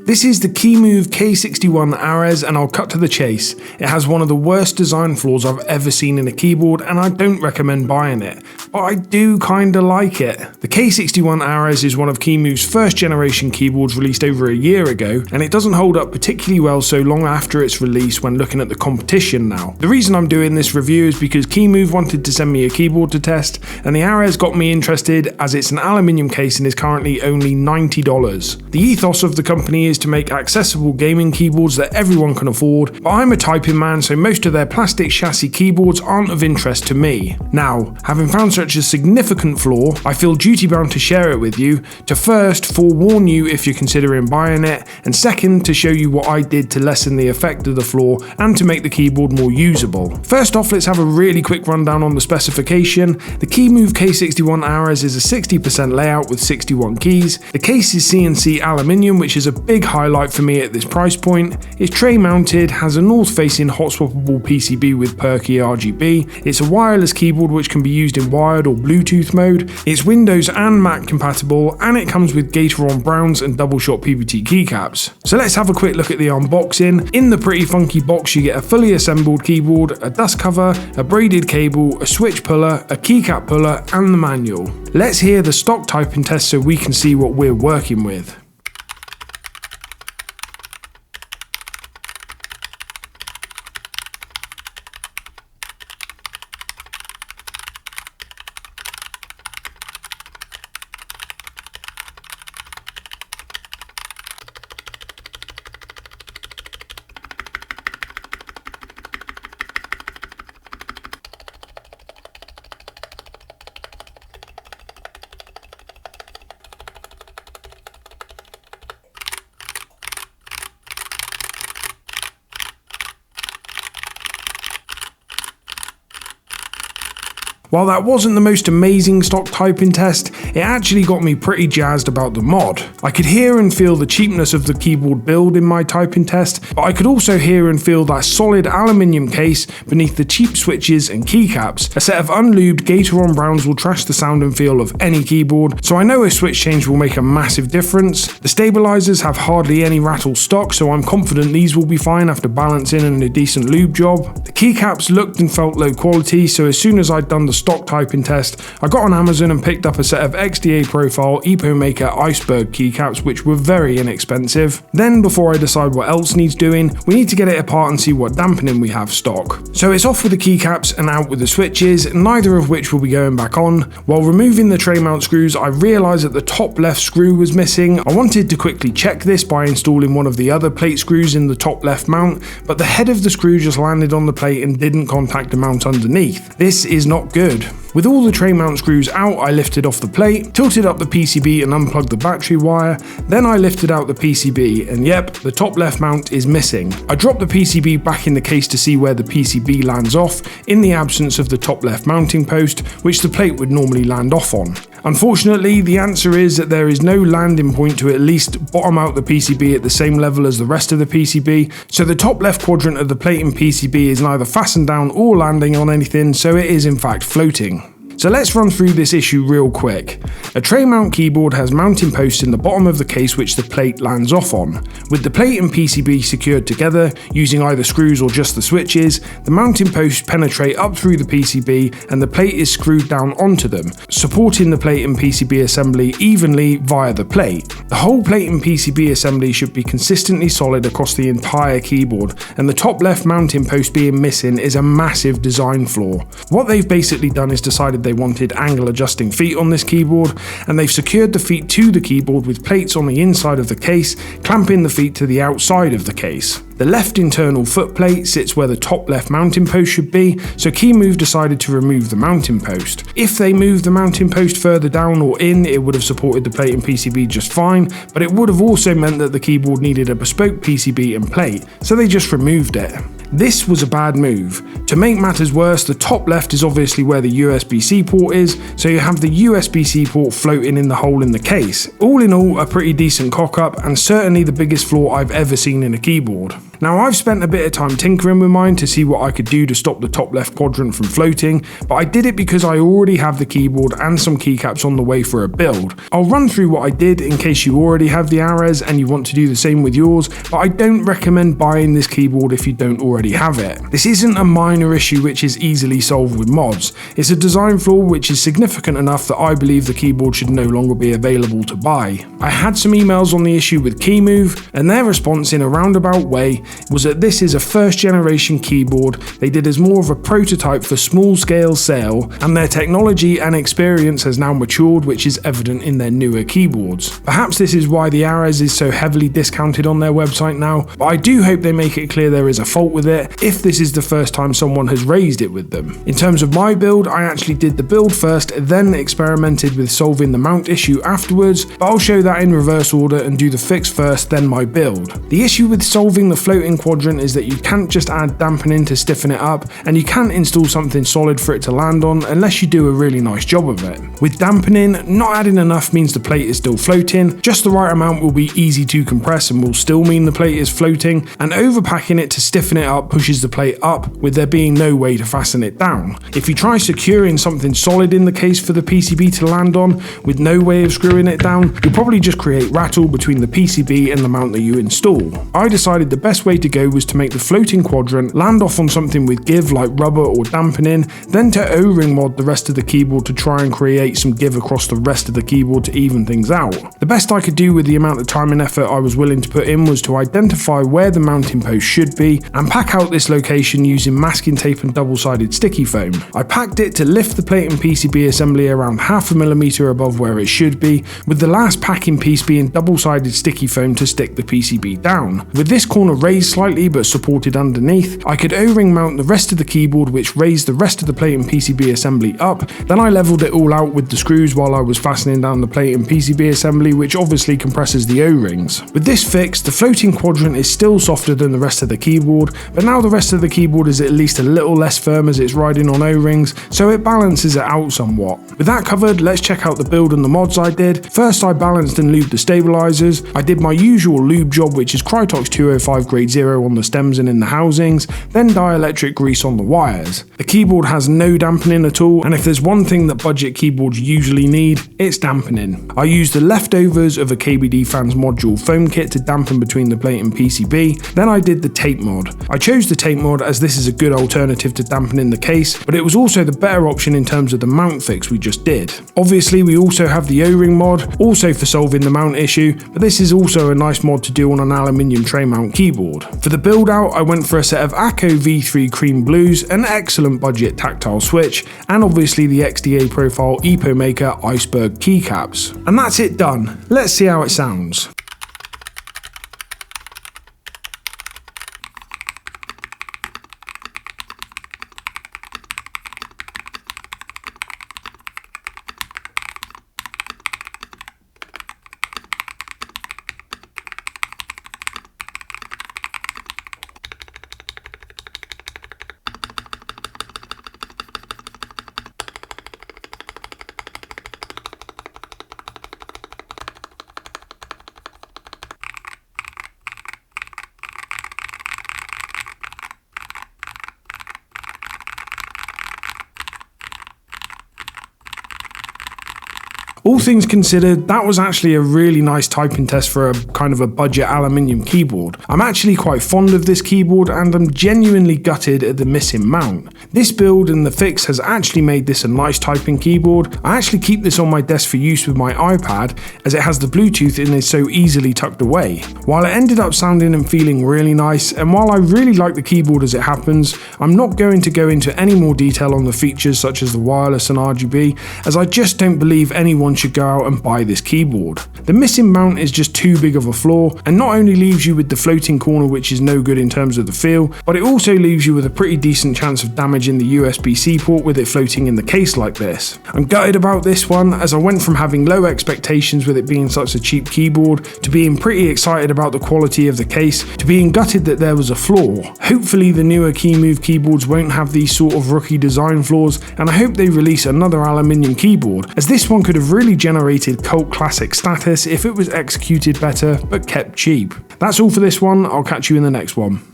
This is the Kemove K61 Ares, and I'll cut to the chase. It has one of the worst design flaws I've ever seen in a keyboard, and I don't recommend buying it, but I do kinda like it. The K61 Ares is one of Kemove's first generation keyboards released over a year ago, and it doesn't hold up particularly well so long after its release when looking at the competition now. The reason I'm doing this review is because Kemove wanted to send me a keyboard to test, and the Ares got me interested as it's an aluminium case and is currently only $90. The ethos of the company is to make accessible gaming keyboards that everyone can afford, but I'm a typing man, so most of their plastic chassis keyboards aren't of interest to me. Now, having found such a significant flaw, I feel duty bound to share it with you, to first forewarn you if you're considering buying it, and second to show you what I did to lessen the effect of the flaw and to make the keyboard more usable. First off, let's have a really quick rundown on the specification. The Kemove K61 Ares is a 60% layout with 61 keys. The case is CNC aluminium, which is a big highlight for me at this price point. It's tray mounted, has a north-facing hot-swappable PCB with perky RGB. It's a wireless keyboard which can be used in wired or Bluetooth mode. It's Windows and Mac compatible, and it comes with Gateron Browns and Doubleshot PBT keycaps. So let's have a quick look at the unboxing. In the pretty funky box you get a fully assembled keyboard, a dust cover, a braided cable, a switch puller, a keycap puller, and the manual. Let's hear the stock typing test so we can see what we're working with. While that wasn't the most amazing stock typing test, it actually got me pretty jazzed about the mod. I could hear and feel the cheapness of the keyboard build in my typing test, but I could also hear and feel that solid aluminium case beneath the cheap switches and keycaps. A set of unlubed Gateron Browns will trash the sound and feel of any keyboard, so I know a switch change will make a massive difference. The stabilizers have hardly any rattle stock, so I'm confident these will be fine after balancing and a decent lube job. The keycaps looked and felt low quality, so as soon as I'd done the stock typing test, I got on Amazon and picked up a set of XDA profile EpoMaker Iceberg keycaps, which were very inexpensive. Then, before I decide what else needs doing, we need to get it apart and see what dampening we have stock. So it's off with the keycaps and out with the switches, neither of which will be going back on. While removing the tray mount screws, I realised that the top left screw was missing. I wanted to quickly check this by installing one of the other plate screws in the top left mount, but the head of the screw just landed on the plate and didn't contact the mount underneath. This is not good. With all the tray mount screws out, I lifted off the plate, tilted up the PCB and unplugged the battery wire, then I lifted out the PCB, and yep, the top left mount is missing. I dropped the PCB back in the case to see where the PCB lands off, in the absence of the top left mounting post, which the plate would normally land off on. Unfortunately, the answer is that there is no landing point to at least bottom out the PCB at the same level as the rest of the PCB, so the top left quadrant of the plate and PCB is neither fastened down or landing on anything, so it is in fact floating. So let's run through this issue real quick. A tray mount keyboard has mounting posts in the bottom of the case which the plate lands off on. With the plate and PCB secured together, using either screws or just the switches, the mounting posts penetrate up through the PCB and the plate is screwed down onto them, supporting the plate and PCB assembly evenly via the plate. The whole plate and PCB assembly should be consistently solid across the entire keyboard, and the top left mounting post being missing is a massive design flaw. What they've basically done is decided they wanted angle adjusting feet on this keyboard, and they've secured the feet to the keyboard with plates on the inside of the case, clamping the feet to the outside of the case. The left internal foot plate sits where the top left mounting post should be, so Kemove decided to remove the mounting post. If they moved the mounting post further down or in, it would have supported the plate and PCB just fine, but it would have also meant that the keyboard needed a bespoke PCB and plate, so they just removed it. This was a bad move. To make matters worse, the top left is obviously where the USB-C port is, so you have the USB-C port floating in the hole in the case. All in all, a pretty decent cock-up, and certainly the biggest flaw I've ever seen in a keyboard. Now, I've spent a bit of time tinkering with mine to see what I could do to stop the top left quadrant from floating, but I did it because I already have the keyboard and some keycaps on the way for a build. I'll run through what I did in case you already have the Ares and you want to do the same with yours, but I don't recommend buying this keyboard if you don't already have it. This isn't a minor issue which is easily solved with mods. It's a design flaw which is significant enough that I believe the keyboard should no longer be available to buy. I had some emails on the issue with Kemove, and their response in a roundabout way was that this is a first generation keyboard they did as more of a prototype for small scale sale, and their technology and experience has now matured, which is evident in their newer keyboards. Perhaps this is why the Ares is so heavily discounted on their website now, but I do hope they make it clear there is a fault with it if this is the first time someone has raised it with them. In terms of my build, I actually did the build first, then experimented with solving the mount issue afterwards, but I'll show that in reverse order and do the fix first, then my build. The issue with solving the floating quadrant is that you can't just add dampening to stiffen it up, and you can't install something solid for it to land on unless you do a really nice job of it. With dampening, not adding enough means the plate is still floating, just the right amount will be easy to compress and will still mean the plate is floating, and overpacking it to stiffen it up pushes the plate up with there being no way to fasten it down. If you try securing something solid in the case for the PCB to land on with no way of screwing it down, you'll probably just create rattle between the PCB and the mount that you install. I decided the best way to go was to make the floating quadrant land off on something with give like rubber or dampening, then to O-ring mod the rest of the keyboard to try and create some give across the rest of the keyboard to even things out. The best I could do with the amount of time and effort I was willing to put in was to identify where the mounting post should be and pack out this location using masking tape and double-sided sticky foam. I packed it to lift the plate and PCB assembly around 0.5 millimeter above where it should be, with the last packing piece being double-sided sticky foam to stick the PCB down. With this corner raised slightly but supported underneath, I could O-ring mount the rest of the keyboard, which raised the rest of the plate and PCB assembly up. Then I leveled it all out with the screws while I was fastening down the plate and PCB assembly, which obviously compresses the O-rings. With this fix, the floating quadrant is still softer than the rest of the keyboard, but now the rest of the keyboard is at least a little less firm as it's riding on O-rings, so it balances it out somewhat. With that covered, let's check out the build and the mods I did. First, I balanced and lubed the stabilizers. I did my usual lube job, which is Krytox 205 grade 0 on the stems and in the housings, then dielectric grease on the wires. The keyboard has no dampening at all, and if there's one thing that budget keyboards usually need, it's dampening. I used the leftovers of a KBDFans module foam kit to dampen between the plate and PCB, then I did the tape mod. I chose the tape mod as this is a good alternative to dampening the case, but it was also the better option in terms of the mount fix we just did. Obviously, we also have the O-ring mod, also for solving the mount issue, but this is also a nice mod to do on an aluminium tray mount keyboard. For the build out, I went for a set of Acco V3 cream blues, an excellent budget tactile switch, and obviously the XDA profile EPO Maker Iceberg keycaps. And that's it done. Let's see how it sounds. All things considered, that was actually a really nice typing test for a kind of a budget aluminium keyboard. I'm actually quite fond of this keyboard and I'm genuinely gutted at the missing mount. This build and the fix has actually made this a nice typing keyboard. I actually keep this on my desk for use with my iPad as it has the Bluetooth and is so easily tucked away. While it ended up sounding and feeling really nice, and while I really like the keyboard as it happens, I'm not going to go into any more detail on the features such as the wireless and RGB, as I just don't believe anyone should go out and buy this keyboard. The missing mount is just too big of a flaw, and not only leaves you with the floating corner, which is no good in terms of the feel, but it also leaves you with a pretty decent chance of damaging the USB-C port with it floating in the case like this. I'm gutted about this one, as I went from having low expectations with it being such a cheap keyboard, to being pretty excited about the quality of the case, to being gutted that there was a flaw. Hopefully the newer Kemove keyboards won't have these sort of rookie design flaws, and I hope they release another aluminium keyboard, as this one could have really generated cult classic status if it was executed better but kept cheap. That's all for this one, I'll catch you in the next one.